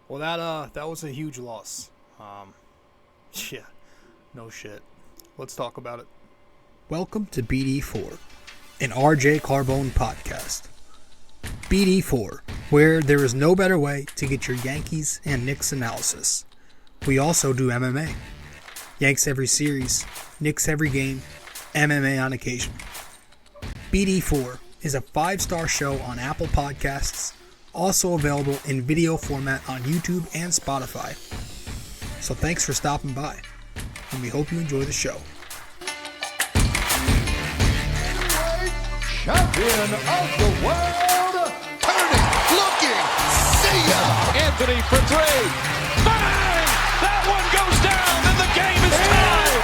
Well, that was a huge loss. Yeah, no shit. Let's talk about it. Welcome to BD4, an RJ Carbone podcast. BD4, where there is no better way to get your Yankees and Knicks analysis. We also do MMA. Yanks every series, Knicks every game, MMA on occasion. BD4 is a 5-star show on Apple Podcasts, also available in video format on YouTube and Spotify. So thanks for stopping by, and we hope you enjoy the show. Champion of the world, turning, looking, see ya! Anthony for three, bang! That one goes down, and the game is tied!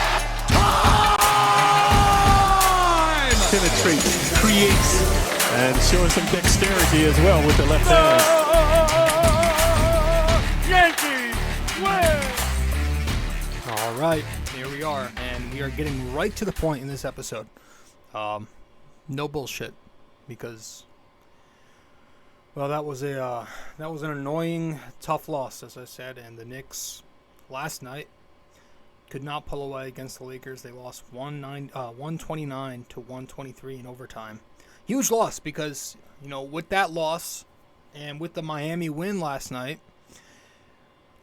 Time! Penetrates, creates, and showing some dexterity as well with the left hand. Yankees win! All right, here we are, and we are getting right to the point in this episode. No bullshit, because, well, that was an annoying, tough loss, as I said, and the Knicks last night could not pull away against the Lakers. They lost 129 to 123 in overtime. Huge loss because, with that loss and with the Miami win last night,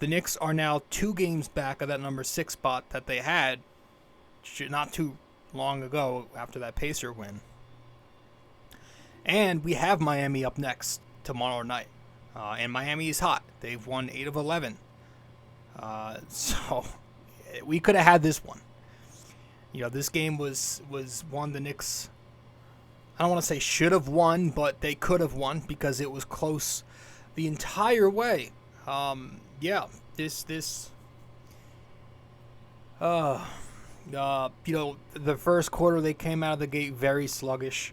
the Knicks are now 2 games back of that number 6 spot that they had not too long ago after that Pacer win. And we have Miami up next tomorrow night. And Miami is hot. They've won 8 of 11. So we could have had this one. This game was one the Knicks, I don't want to say should have won, but they could have won because it was close the entire way. The first quarter they came out of the gate very sluggish.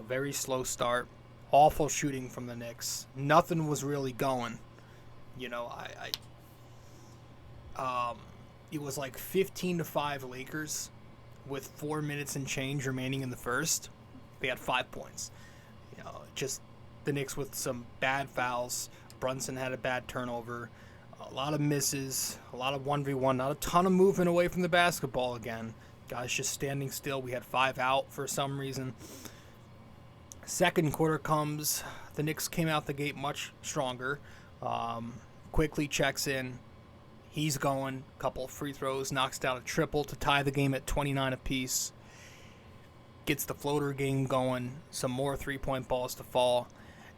Very slow start. Awful shooting from the Knicks. Nothing was really going. It was like 15-5 Lakers with 4 minutes and change remaining in the first. They had 5 points. Just the Knicks with some bad fouls. Brunson had a bad turnover. A lot of misses. A lot of 1v1. Not a ton of movement away from the basketball again. Guys just standing still. We had 5 out for some reason. Second quarter comes, the Knicks came out the gate much stronger. Quickley checks in. He's going. Couple of free throws. Knocks down a triple to tie the game at 29 apiece. Gets the floater game going. Some more three-point balls to fall.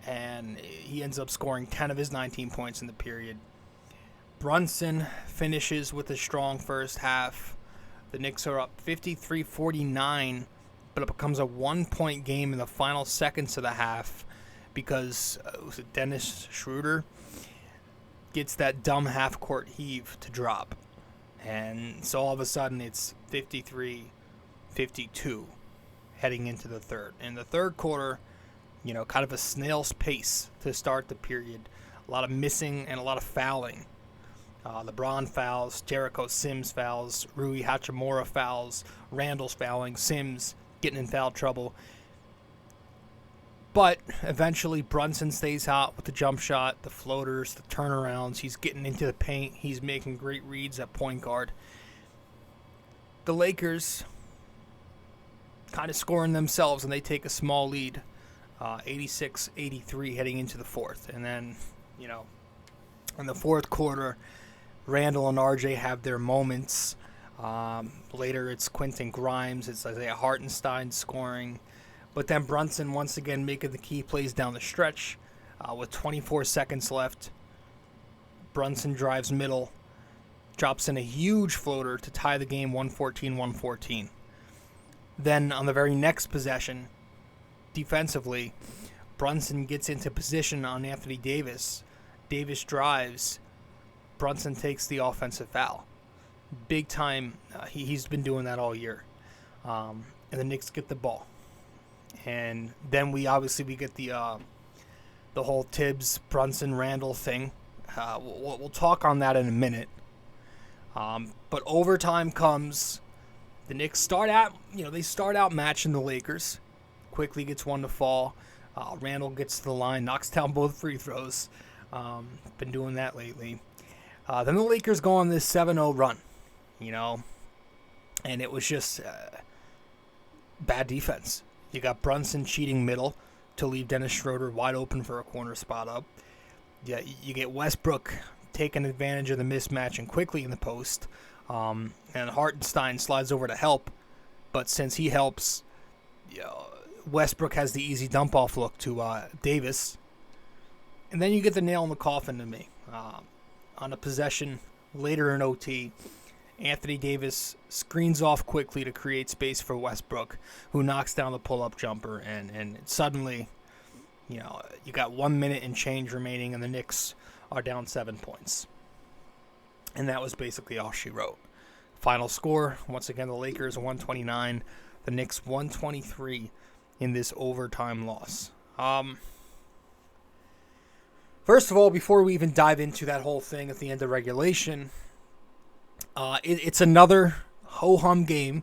And he ends up scoring 10 of his 19 points in the period. Brunson finishes with a strong first half. The Knicks are up 53-49. But it becomes a 1-point game in the final seconds of the half because Dennis Schroeder gets that dumb half-court heave to drop. And so all of a sudden it's 53-52 heading into the third. In the third quarter, kind of a snail's pace to start the period. A lot of missing and a lot of fouling. LeBron fouls, Jericho Sims fouls, Rui Hachimura fouls, Randle's fouling, Sims getting in foul trouble. But eventually Brunson stays hot with the jump shot, the floaters, the turnarounds. He's getting into the paint. He's making great reads at point guard. The Lakers kind of scoring themselves, and they take a small lead, 86-83 heading into the fourth. And then, in the fourth quarter, Randle and RJ have their moments. Later it's Quentin Grimes, it's Isaiah Hartenstein scoring. But then Brunson once again making the key plays down the stretch. With 24 seconds left, Brunson drives middle, drops in a huge floater to tie the game 114-114. Then on the very next possession, defensively, Brunson gets into position on Anthony Davis. Davis drives. Brunson takes the offensive foul. Big time. He's been doing that all year. And the Knicks get the ball. And then we get the whole Thibs, Brunson, Randle thing. We'll talk on that in a minute. But overtime comes. The Knicks start out matching the Lakers. Quickley gets one to fall. Randle gets to the line, knocks down both free throws. Been doing that lately. Then the Lakers go on this 7-0 run, and it was just bad defense. You got Brunson cheating middle to leave Dennis Schroeder wide open for a corner spot up. Yeah, you get Westbrook taking advantage of the mismatch and Quickley in the post, and Hartenstein slides over to help, but since he helps, Westbrook has the easy dump-off look to Davis. And then you get the nail in the coffin to me. On a possession later in OT, Anthony Davis screens off Quickley to create space for Westbrook, who knocks down the pull-up jumper, and suddenly, you got 1 minute and change remaining, and the Knicks are down 7 points. And that was basically all she wrote. Final score, once again, the Lakers 129, the Knicks 123 in this overtime loss. First of all, before we even dive into that whole thing at the end of regulation, it's another ho-hum game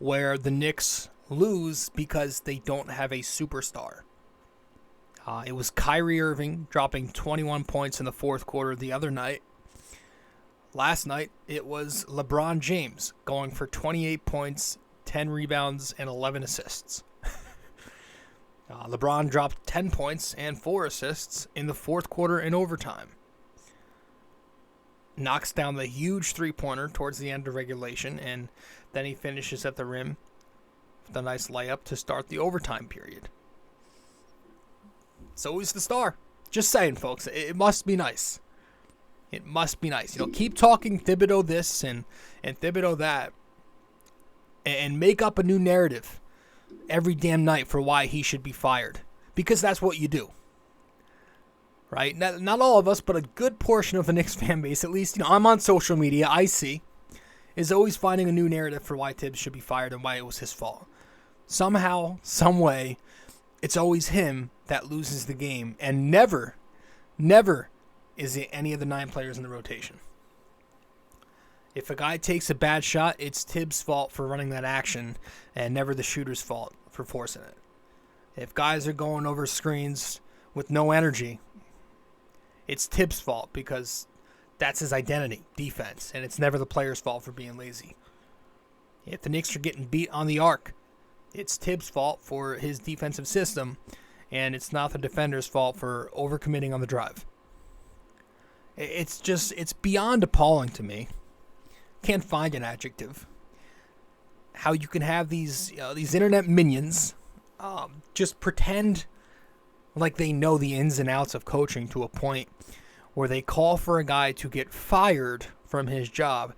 where the Knicks lose because they don't have a superstar. It was Kyrie Irving dropping 21 points in the fourth quarter the other night. Last night, it was LeBron James going for 28 points, 10 rebounds, and 11 assists. LeBron dropped 10 points and 4 assists in the fourth quarter in overtime. Knocks down the huge three-pointer towards the end of regulation, and then he finishes at the rim with a nice layup to start the overtime period. So he's the star. Just saying, folks, it must be nice. It must be nice. Keep talking Thibodeau this and Thibodeau that, and make up a new narrative every damn night for why he should be fired. Because that's what you do. Right? Not all of us, but a good portion of the Knicks fan base, at least, I'm on social media, I see, is always finding a new narrative for why Thibs should be fired and why it was his fault. Somehow, some way, it's always him that loses the game, and never is it any of the 9 players in the rotation. If a guy takes a bad shot, it's Thibs' fault for running that action, and never the shooter's fault for forcing it. If guys are going over screens with no energy, it's Thibs' fault because that's his identity, defense, and it's never the player's fault for being lazy. If the Knicks are getting beat on the arc, it's Thibs' fault for his defensive system, and it's not the defender's fault for overcommitting on the drive. It's beyond appalling to me. Can't find an adjective. How you can have these internet minions just pretend like they know the ins and outs of coaching to a point where they call for a guy to get fired from his job.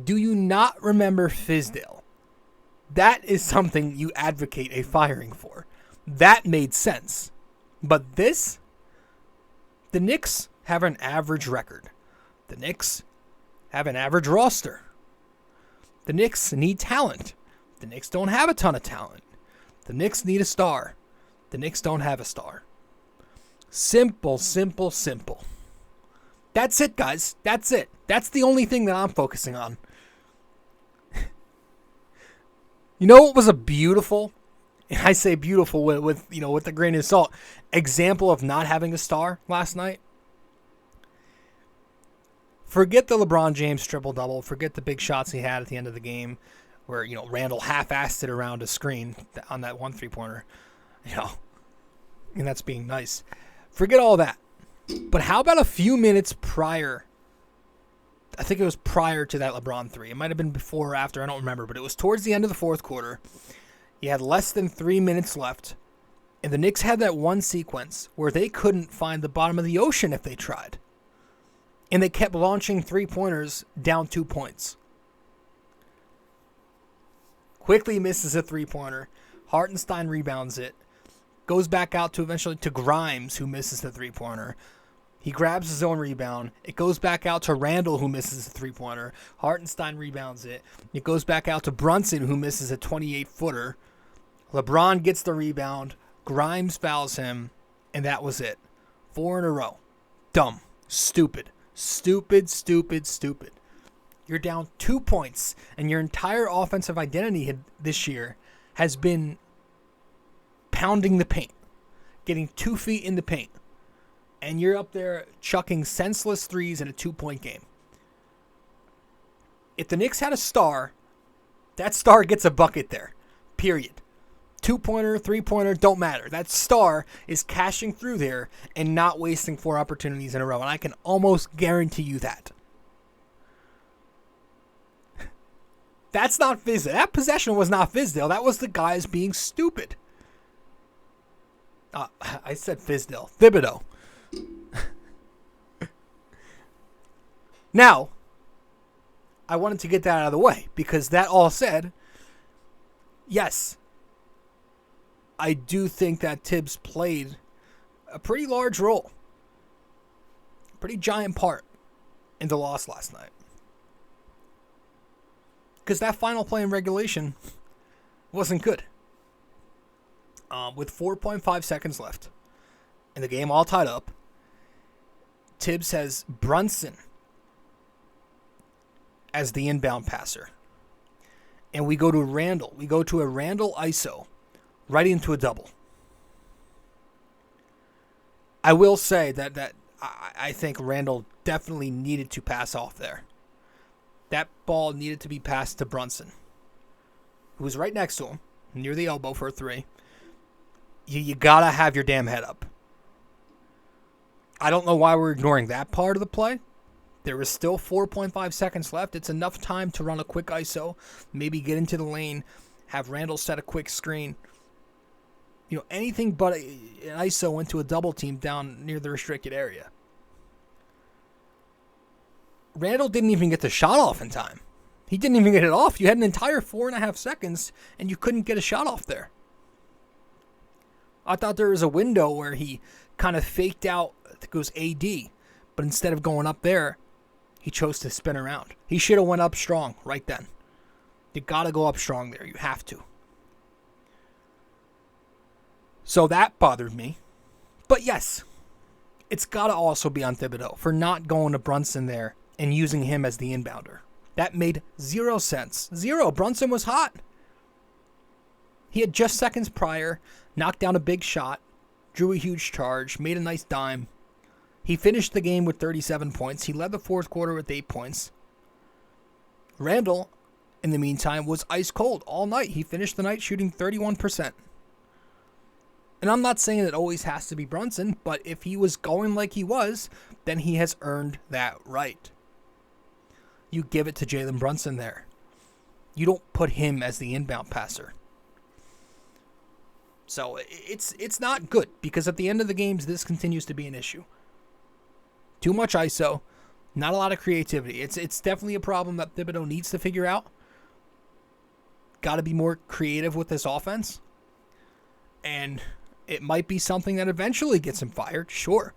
Do you not remember Fizdale? That is something you advocate a firing for. That made sense. But this? The Knicks have an average record. The Knicks have an average roster. The Knicks need talent. The Knicks don't have a ton of talent. The Knicks need a star. The Knicks don't have a star. Simple, simple, simple. That's it, guys. That's it. That's the only thing that I'm focusing on. You know what was a beautiful, and I say beautiful with a grain of salt, example of not having a star last night? Forget the LeBron James triple-double. Forget the big shots he had at the end of the game where, Randle half-assed it around a screen on that one three-pointer. And that's being nice. Forget all that. But how about a few minutes prior? I think it was prior to that LeBron three. It might have been before or after. I don't remember. But it was towards the end of the fourth quarter. You had less than 3 minutes left. And the Knicks had that one sequence where they couldn't find the bottom of the ocean if they tried. And they kept launching three-pointers down 2 points. Quickley misses a three-pointer. Hartenstein rebounds it. Goes back out to eventually to Grimes, who misses the three-pointer. He grabs his own rebound. It goes back out to Randle, who misses a three-pointer. Hartenstein rebounds it. It goes back out to Brunson, who misses a 28-footer. LeBron gets the rebound. Grimes fouls him. And that was it. 4 in a row. Dumb. Stupid. Stupid, stupid, stupid. You're down 2 points, and your entire offensive identity this year has been pounding the paint, getting 2 feet in the paint. and you're up there chucking senseless threes in a 2-point game. If the Knicks had a star, that star gets a bucket there. Period. 2-pointer, 3-pointer, don't matter. That star is cashing through there and not wasting 4 opportunities in a row. And I can almost guarantee you that. That's not Fizdale. That possession was not Fizdale. That was the guys being stupid. I said Fizdale. Thibodeau. Now, I wanted to get that out of the way because that all said, yes, I do think that Thibs played a pretty large role, pretty giant part in the loss last night. Because that final play in regulation wasn't good. With 4.5 seconds left and the game all tied up, Thibs has Brunson as the inbound passer. And we go to Randle. We go to a Randle ISO right into a double. I will say that I think Randle definitely needed to pass off there. That ball needed to be passed to Brunson, who was right next to him, near the elbow for a 3. You gotta have your damn head up. I don't know why we're ignoring that part of the play. There was still 4.5 seconds left. It's enough time to run a quick ISO, maybe get into the lane, have Randle set a quick screen. Anything but an ISO into a double team down near the restricted area. Randle didn't even get the shot off in time. He didn't even get it off. You had an entire 4.5 seconds, and you couldn't get a shot off there. I thought there was a window where he kind of faked out, I think it was AD, but instead of going up there, he chose to spin around. He should have went up strong right then. You got to go up strong there. You have to. So that bothered me. But yes, it's got to also be on Thibodeau for not going to Brunson there and using him as the inbounder. That made 0 sense. 0. Brunson was hot. He had just seconds prior knocked down a big shot, drew a huge charge, made a nice dime. He finished the game with 37 points. He led the fourth quarter with 8 points. Randle, in the meantime, was ice cold all night. He finished the night shooting 31%. And I'm not saying it always has to be Brunson, but if he was going like he was, then he has earned that right. You give it to Jalen Brunson there. You don't put him as the inbound passer. So it's not good because at the end of the games, this continues to be an issue. Too much ISO, not a lot of creativity. It's definitely a problem that Thibodeau needs to figure out. Got to be more creative with this offense. And it might be something that eventually gets him fired, sure.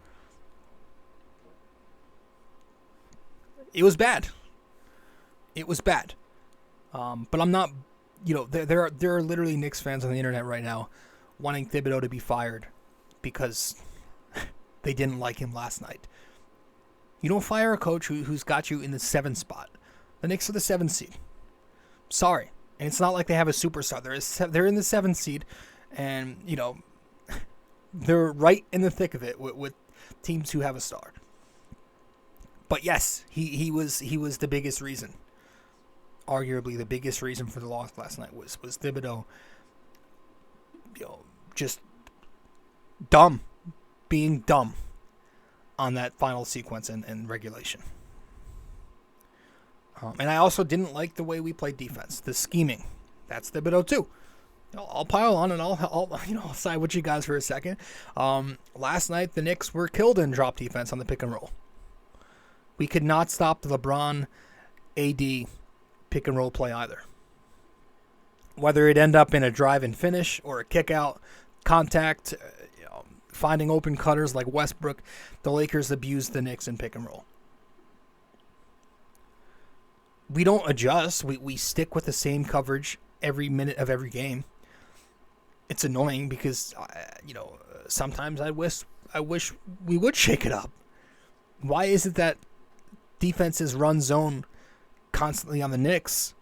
It was bad. It was bad. But I'm not, there are literally Knicks fans on the internet right now wanting Thibodeau to be fired because they didn't like him last night. You don't fire a coach who's got you in the 7th spot. The Knicks are the 7th seed. Sorry. And it's not like they have a superstar. They're in the 7th seed, and, they're right in the thick of it with teams who have a star. But yes, he was the biggest reason. Arguably the biggest reason for the loss last night was Thibodeau, just being dumb on that final sequence and regulation. And I also didn't like the way we played defense, the scheming. That's Thibodeau too. I'll pile on and I'll side with you guys for a second. Last night the Knicks were killed in drop defense on the pick and roll. We could not stop the LeBron AD pick and roll play either. Whether it end up in a drive and finish or a kick out, contact, finding open cutters like Westbrook, the Lakers abused the Knicks in pick and roll. We don't adjust. We stick with the same coverage every minute of every game. It's annoying because, sometimes I wish we would shake it up. Why is it that defenses run zone constantly on the Knicks,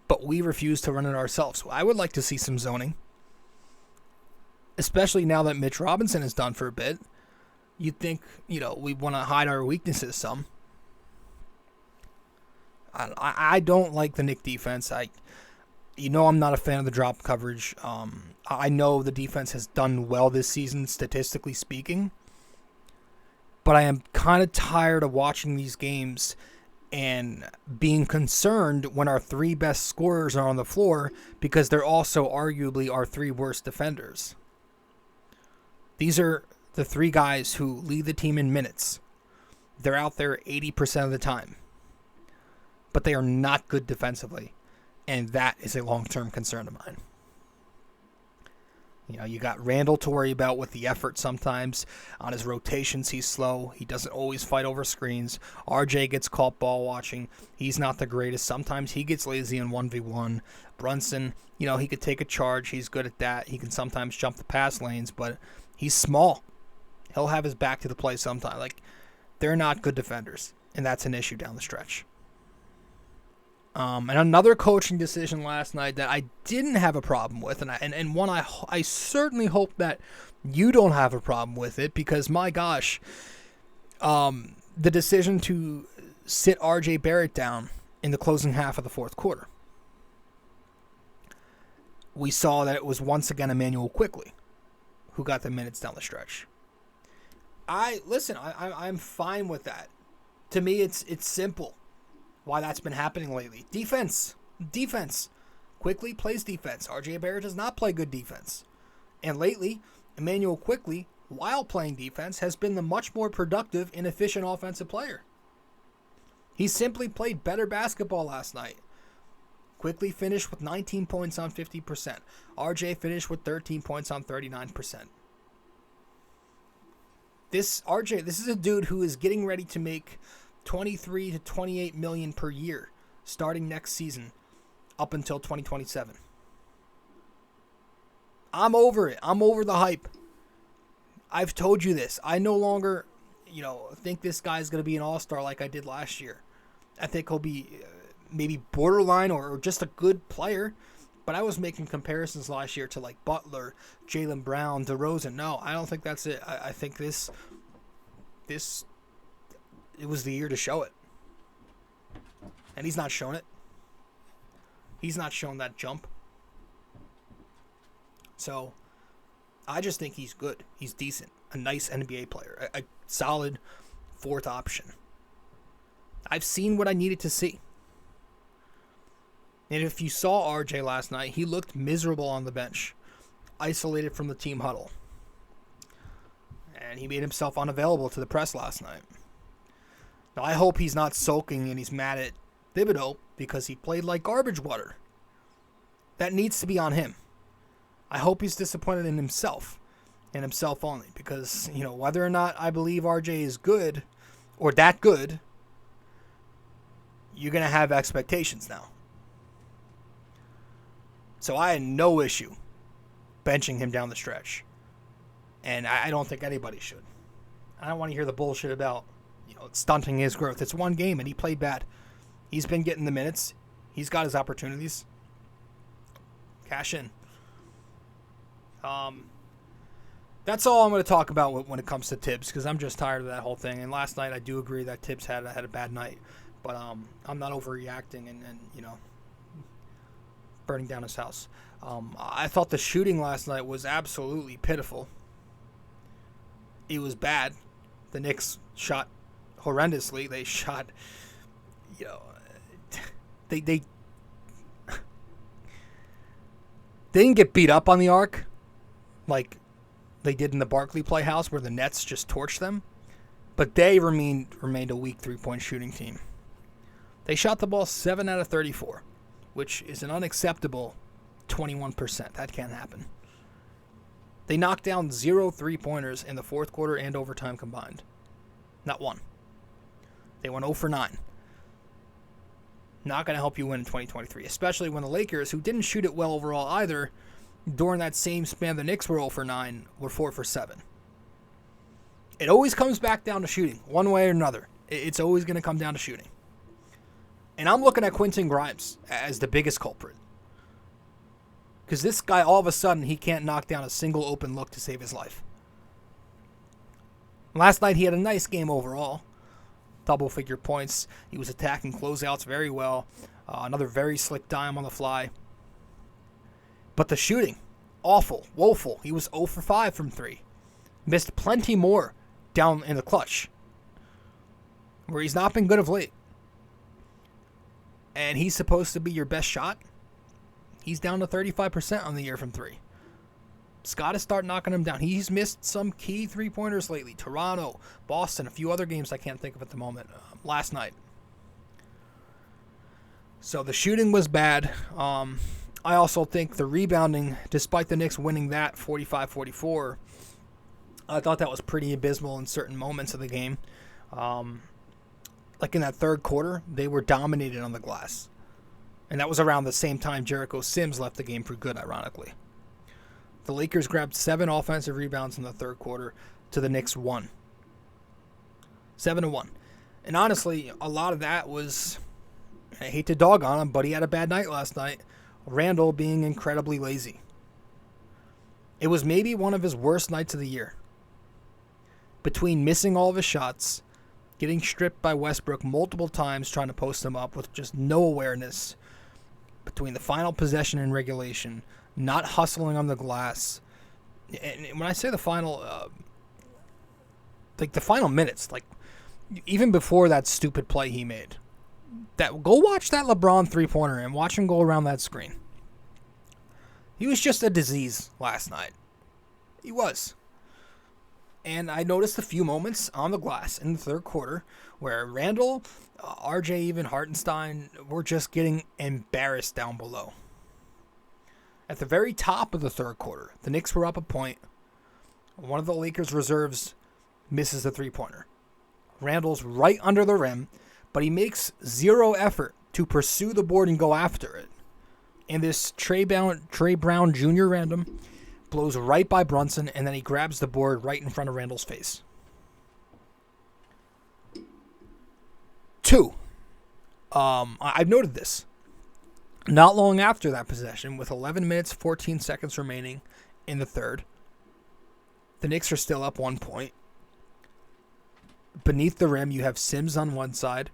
but we refuse to run it ourselves? I would like to see some zoning, especially now that Mitch Robinson is done for a bit. you'd think, we want to hide our weaknesses some. I don't like the Knicks defense. I'm not a fan of the drop coverage. I know the defense has done well this season, statistically speaking. But I am kind of tired of watching these games and being concerned when our 3 best scorers are on the floor because they're also arguably our 3 worst defenders. These are the 3 guys who lead the team in minutes. They're out there 80% of the time. But they are not good defensively. And that is a long-term concern of mine. You got Randle to worry about with the effort sometimes. On his rotations, he's slow. He doesn't always fight over screens. RJ gets caught ball watching. He's not the greatest. Sometimes he gets lazy in 1v1. Brunson, he could take a charge. He's good at that. He can sometimes jump the pass lanes, but he's small. He'll have his back to the play sometimes. They're not good defenders, and that's an issue down the stretch. And another coaching decision last night that I didn't have a problem with, and one I certainly hope that you don't have a problem with it, because my gosh, the decision to sit RJ Barrett down in the closing half of the fourth quarter. We saw that it was once again Immanuel Quickley who got the minutes down the stretch. I'm fine with that. To me, it's simple. Why that's been happening lately. Defense. Quickley plays defense. RJ Barrett does not play good defense. And lately, Immanuel Quickley, while playing defense, has been the much more productive and efficient offensive player. He simply played better basketball last night. Quickley finished with 19 points on 50%. RJ finished with 13 points on 39%. This is a dude who is getting ready to make 23 to 28 million per year starting next season up until 2027. I'm over it. I'm over the hype. I've told you this. I no longer, think this guy's going to be an all-star like I did last year. I think he'll be maybe borderline or just a good player, but I was making comparisons last year to Butler, Jalen Brown, DeRozan. No, I don't think that's it. I think this it was the year to show it. And he's not shown it. He's not shown that jump. So, I just think he's good. He's decent. A nice NBA player. A solid 4th option. I've seen what I needed to see. And if you saw RJ last night, he looked miserable on the bench. Isolated from the team huddle. And he made himself unavailable to the press last night. Now, I hope he's not sulking and he's mad at Thibodeau because he played like garbage water. That needs to be on him. I hope he's disappointed in himself and himself only because, whether or not I believe RJ is good or that good, you're going to have expectations now. So I had no issue benching him down the stretch. And I don't think anybody should. I don't want to hear the bullshit about stunting his growth. It's one game and he played bad. He's been getting the minutes. He's got his opportunities. Cash in. That's all I'm going to talk about when it comes to Thibs because I'm just tired of that whole thing. And last night I do agree that Thibs had a bad night, but I'm not overreacting and burning down his house. I thought the shooting last night was absolutely pitiful. It was bad. The Knicks shot horrendously. They shot, they didn't get beat up on the arc like they did in the Barclay Playhouse where the Nets just torched them. But they remained a weak three-point shooting team. They shot the ball 7 out of 34, which is an unacceptable 21%. That can't happen. They knocked down 0 3-pointers in the fourth quarter and overtime combined. Not one. They went 0 for 9. Not going to help you win in 2023, especially when the Lakers, who didn't shoot it well overall either, during that same span the Knicks were 0 for 9, were 4 for 7. It always comes back down to shooting, one way or another. It's always going to come down to shooting. And I'm looking at Quentin Grimes as the biggest culprit. Because this guy, all of a sudden, he can't knock down a single open look to save his life. Last night he had a nice game overall. Double-figure points. He was attacking closeouts very well. Another very slick dime on the fly. But the shooting, awful, woeful. He was 0 for 5 from 3. Missed plenty more down in the clutch, where he's not been good of late. And he's supposed to be your best shot. He's down to 35% on the year from 3. It's got to start knocking him down. He's missed some key three-pointers lately. Toronto, Boston, a few other games I can't think of at the moment. Last night. So the shooting was bad. I also think the rebounding, despite the Knicks winning that 45-44, I thought that was pretty abysmal in certain moments of the game. Like in that third quarter, they were dominated on the glass. And that was around the same time Jericho Sims left the game for good, ironically. The Lakers grabbed 7 offensive rebounds in the third quarter to the Knicks 1. 7-1. And honestly, a lot of that was, I hate to dog on him, but he had a bad night last night. Randle being incredibly lazy. It was maybe one of his worst nights of the year. Between missing all of his shots, getting stripped by Westbrook multiple times trying to post him up with just no awareness, between the final possession and regulation, not hustling on the glass. And when I say the final, the final minutes, even before that stupid play he made, go watch that LeBron three-pointer and watch him go around that screen. He was just a disease last night. He was. And I noticed a few moments on the glass in the third quarter where Randle, RJ, even Hartenstein were just getting embarrassed down below. At the very top of the third quarter, the Knicks were up a point. One of the Lakers reserves misses the three-pointer. Randle's right under the rim, but he makes zero effort to pursue the board and go after it. And this Trey Brown Jr. random blows right by Brunson, and then he grabs the board right in front of Randle's face. 2. I've noted this. Not long after that possession, with 11 minutes, 14 seconds remaining in the third, the Knicks are still up 1 point. Beneath the rim, you have Sims on one side,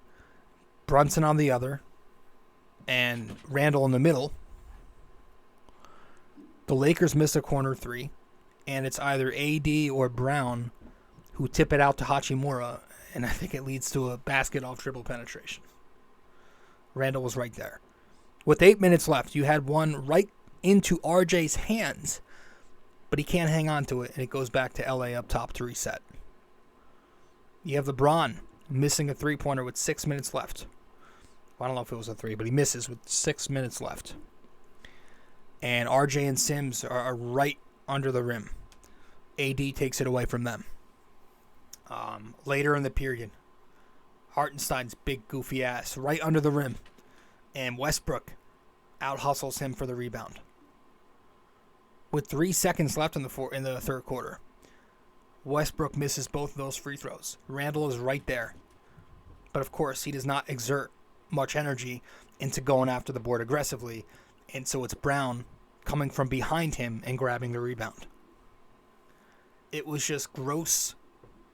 Brunson on the other, and Randle in the middle. The Lakers miss a corner 3, and it's either AD or Brown who tip it out to Hachimura, and I think it leads to a basket off dribble penetration. Randle was right there. With 8 minutes left, you had one right into RJ's hands, but he can't hang on to it, and it goes back to LA up top to reset. You have LeBron missing a three-pointer with 6 minutes left. Well, I don't know if it was a 3, but he misses with 6 minutes left. And RJ and Sims are right under the rim. AD takes it away from them. Later in the period, Hartenstein's big goofy ass right under the rim. And Westbrook out-hustles him for the rebound. With 3 seconds left in the third quarter, Westbrook misses both of those free throws. Randle is right there. But of course, he does not exert much energy into going after the board aggressively. And so it's Brown coming from behind him and grabbing the rebound. It was just gross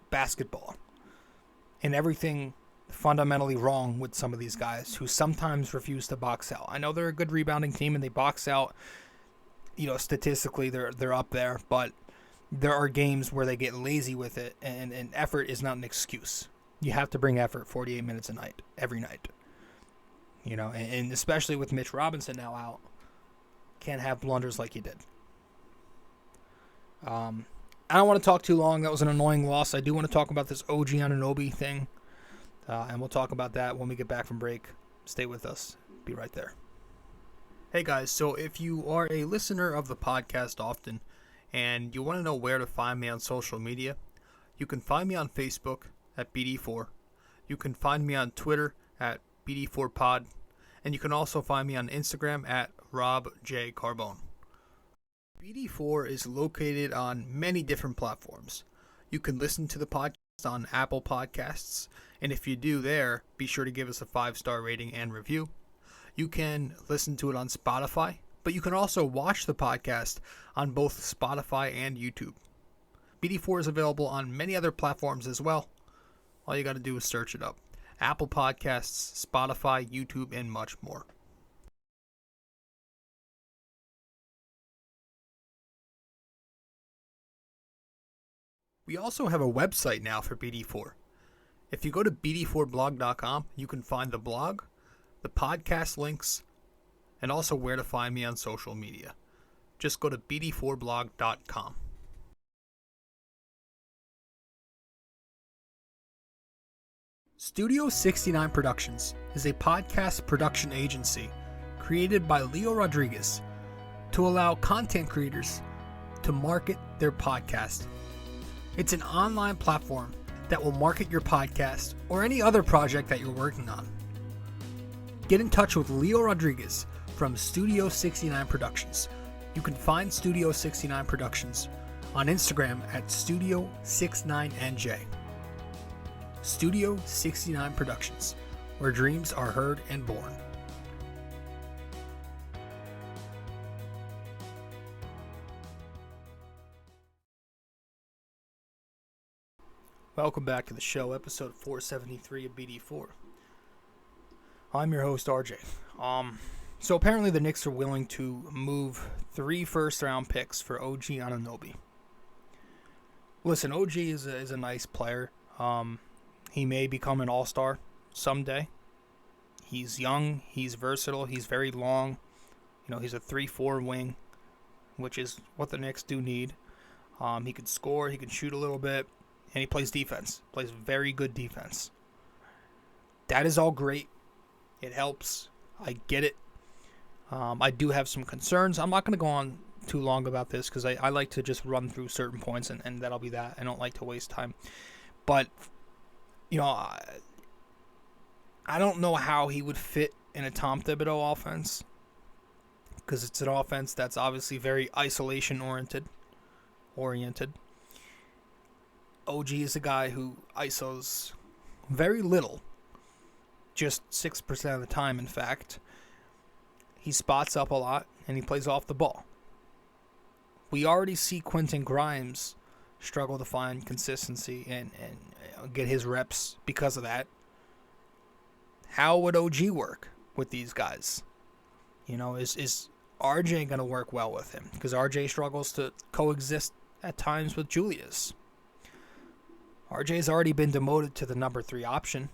basketball. And everything fundamentally wrong with some of these guys who sometimes refuse to box out. I know they're a good rebounding team and they box out. You know, statistically they're up there, but there are games where they get lazy with it, and effort is not an excuse. You have to bring effort 48 minutes a night, every night. You know, and especially with Mitch Robinson now out, can't have blunders like he did. I don't want to talk too long. That was an annoying loss. I do want to talk about this OG Anunoby thing, and we'll talk about that when we get back from break. Stay with us. Be right there. Hey guys, so if you are a listener of the podcast often and you want to know where to find me on social media, you can find me on Facebook at BD4. You can find me on Twitter at BD4Pod. And you can also find me on Instagram at Rob J. Carbone. BD4 is located on many different platforms. You can listen to the podcast on Apple Podcasts. And if you do there, be sure to give us a 5-star rating and review. You can listen to it on Spotify, but you can also watch the podcast on both Spotify and YouTube. BD4 is available on many other platforms as well. All you got to do is search it up. Apple Podcasts, Spotify, YouTube, and much more. We also have a website now for BD4. If you go to BD4blog.com, you can find the blog, the podcast links, and also where to find me on social media. Just go to BD4blog.com. Studio 69 Productions is a podcast production agency created by Leo Rodriguez to allow content creators to market their podcast. It's an online platform that will market your podcast or any other project that you're working on. Get in touch with Leo Rodriguez from Studio 69 Productions. You can find Studio 69 Productions on Instagram at Studio69NJ. Studio 69 Productions, where dreams are heard and born. Welcome back to the show, episode 473 of BD4. I'm your host, RJ. So apparently the Knicks are willing to move 3 first-round picks for OG Anunoby. Listen, OG is a nice player. He may become an all-star someday. He's young, he's versatile, he's very long. He's a 3-4 wing, which is what the Knicks do need. He can score, he can shoot a little bit. And he plays defense. Plays very good defense. That is all great. It helps. I get it. I do have some concerns. I'm not going to go on too long about this because I like to just run through certain points and that'll be that. I don't like to waste time. But, I don't know how he would fit in a Tom Thibodeau offense because it's an offense that's obviously very isolation-oriented. OG is a guy who ISOs very little, just 6% of the time, in fact. He spots up a lot, and he plays off the ball. We already see Quentin Grimes struggle to find consistency and get his reps because of that. How would OG work with these guys? Is RJ going to work well with him? Because RJ struggles to coexist at times with Julius. RJ's already been demoted to the number 3 option.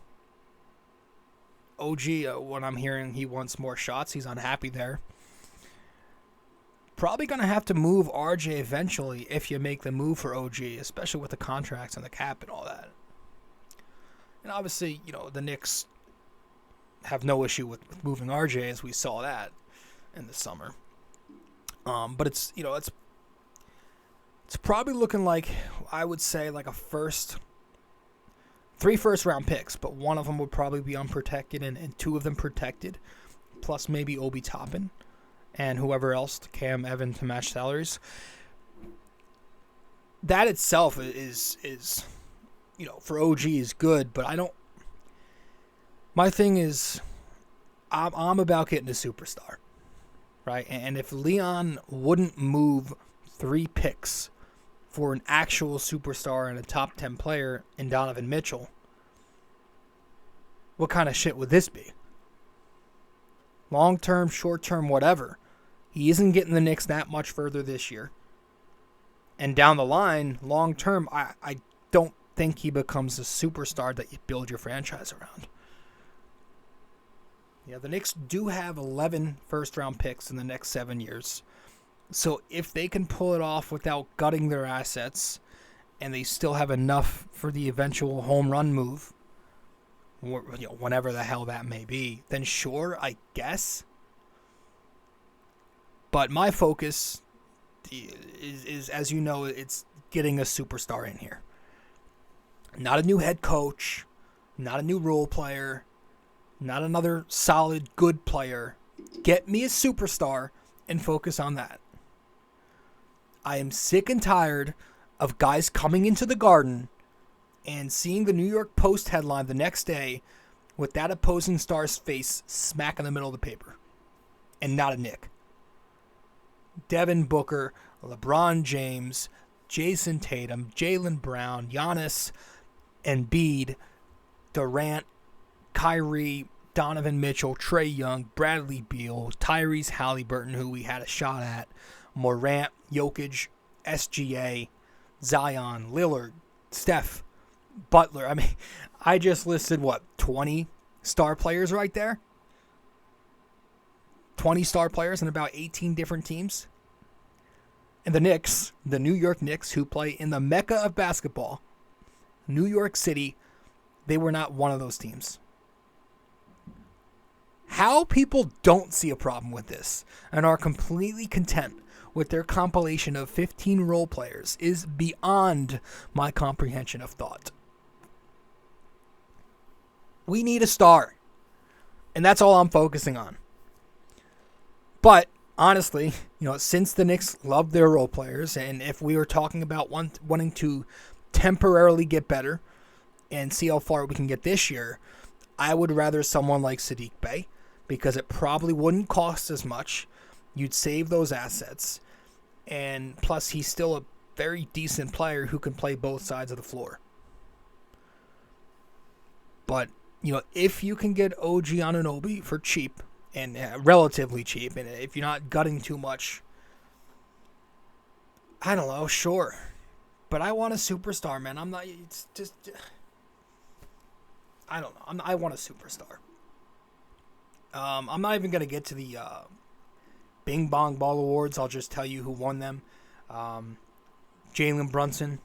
OG, what I'm hearing, he wants more shots. He's unhappy there. Probably going to have to move RJ eventually if you make the move for OG, especially with the contracts and the cap and all that. And obviously, the Knicks have no issue with moving RJ, as we saw that in the summer. But it's probably looking like, I would say, like 3 first-round picks, but one of them would probably be unprotected and 2 of them protected, plus maybe Obi Toppin and whoever else, Cam, Evan, to match salaries. That itself is for OG is good, but my thing is, I'm about getting a superstar, right? And if Leon wouldn't move 3 picks for an actual superstar and a top 10 player in Donovan Mitchell, what kind of shit would this be? Long-term, short-term, whatever. He isn't getting the Knicks that much further this year. And down the line, long-term, I don't think he becomes a superstar that you build your franchise around. Yeah, the Knicks do have 11 first-round picks in the next 7 years. So if they can pull it off without gutting their assets, and they still have enough for the eventual home run move, whenever the hell that may be, then sure, I guess. But my focus is, as you know, it's getting a superstar in here. Not a new head coach, not a new role player, not another solid, good player. Get me a superstar and focus on that. I am sick and tired of guys coming into the Garden and seeing the New York Post headline the next day with that opposing star's face smack in the middle of the paper. And not a Knick. Devin Booker, LeBron James, Jason Tatum, Jalen Brown, Giannis, Embiid, Durant, Kyrie, Donovan Mitchell, Trae Young, Bradley Beal, Tyrese Halliburton, who we had a shot at, Morant, Jokic, SGA, Zion, Lillard, Steph, Butler. I mean, I just listed, 20 star players right there? 20 star players in about 18 different teams? And the Knicks, the New York Knicks, who play in the mecca of basketball, New York City, they were not one of those teams. How people don't see a problem with this and are completely content with their compilation of 15 role players is beyond my comprehension of thought. We need a star, and that's all I'm focusing on. But honestly, since the Knicks love their role players, and if we were talking about wanting to temporarily get better and see how far we can get this year, I would rather someone like Saddiq Bey, because it probably wouldn't cost as much. You'd save those assets, and plus he's still a very decent player who can play both sides of the floor. But, if you can get OG Anunoby for cheap, and relatively cheap, and if you're not gutting too much, I don't know, sure. But I want a superstar, man. I'm not, it's just, I don't know. I want a superstar. I'm not even going to get to the Bing Bong Ball Awards. I'll just tell you who won them. Jalen Brunson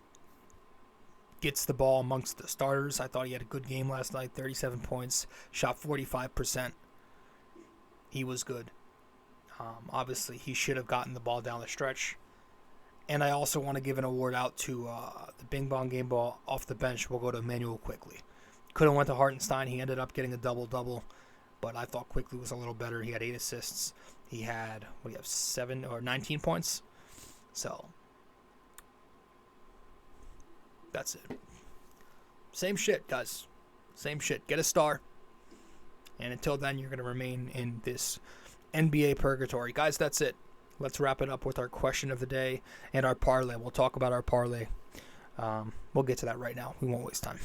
gets the ball amongst the starters. I thought he had a good game last night. 37 points. Shot 45%. He was good. Obviously, he should have gotten the ball down the stretch. And I also want to give an award out to the Bing Bong game ball off the bench. We'll go to Immanuel Quickley. Could have went to Hartenstein. He ended up getting a double-double. But I thought Quickley was a little better. He had 8 assists. He had, 19 points? So, that's it. Same shit, guys. Same shit. Get a star. And until then, you're going to remain in this NBA purgatory. Guys, that's it. Let's wrap it up with our question of the day and our parlay. We'll talk about our parlay. We'll get to that right now. We won't waste time.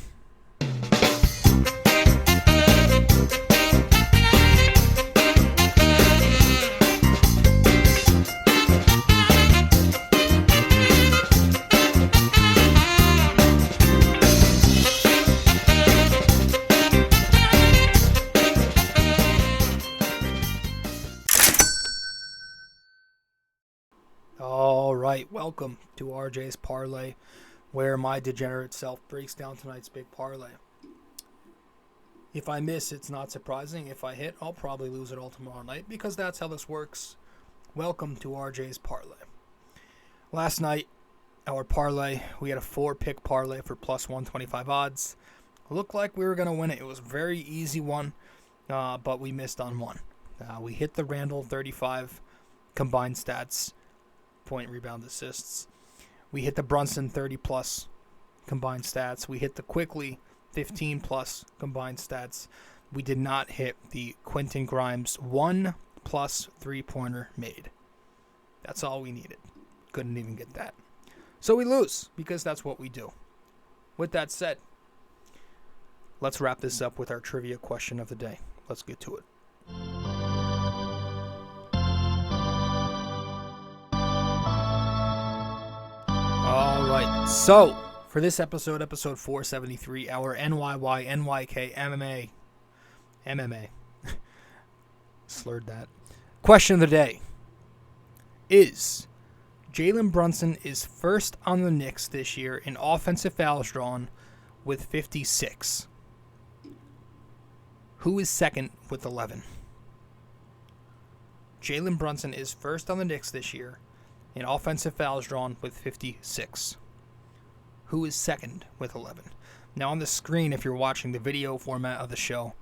All right, welcome to RJ's Parlay, where my degenerate self breaks down tonight's big parlay. If I miss, it's not surprising. If I hit, I'll probably lose it all tomorrow night, because that's how this works. Welcome to RJ's Parlay. Last night, our parlay, we had a 4-pick parlay for plus 125 odds. Looked like we were going to win it. It was a very easy one, but we missed on one. We hit the Randle 35 combined stats, point, rebound, assists. We hit the Brunson 30-plus combined stats. We hit the Quickley 15-plus combined stats. We did not hit the Quentin Grimes 1+ three-pointer made. That's all we needed. Couldn't even get that. So we lose, because that's what we do. With that said, let's wrap this up with our trivia question of the day. Let's get to it. All right, so for this episode 473, our NYY-NYK-MMA, slurred that, question of the day is, Jalen Brunson is first on the Knicks this year in offensive fouls drawn with 56. Who is second with 11? Jalen Brunson is first on the Knicks this year in offensive fouls drawn with 56. Who is second with 11? Now on the screen, if you're watching the video format of the show,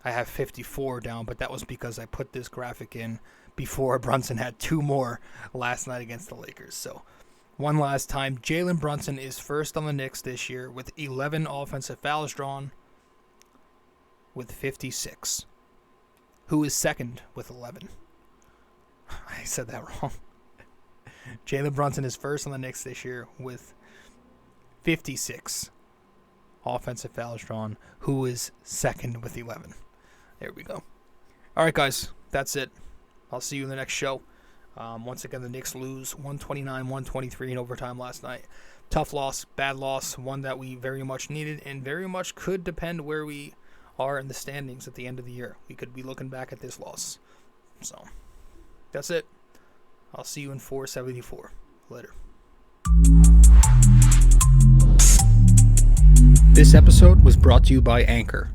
I have 54 down, but that was because I put this graphic in before Brunson had 2 more last night against the Lakers. So one last time, Jalen Brunson is first on the Knicks this year with 11 offensive fouls drawn with 56. Who is second with 11? I said that wrong. Jalen Brunson is first on the Knicks this year with 56 offensive fouls drawn. Who is second with 11? There we go. All right, guys. That's it. I'll see you in the next show. Once again, the Knicks lose 129-123 in overtime last night. Tough loss, bad loss, one that we very much needed and very much could depend where we are in the standings at the end of the year. We could be looking back at this loss. So, that's it. I'll see you in 474. Later. This episode was brought to you by Anchor.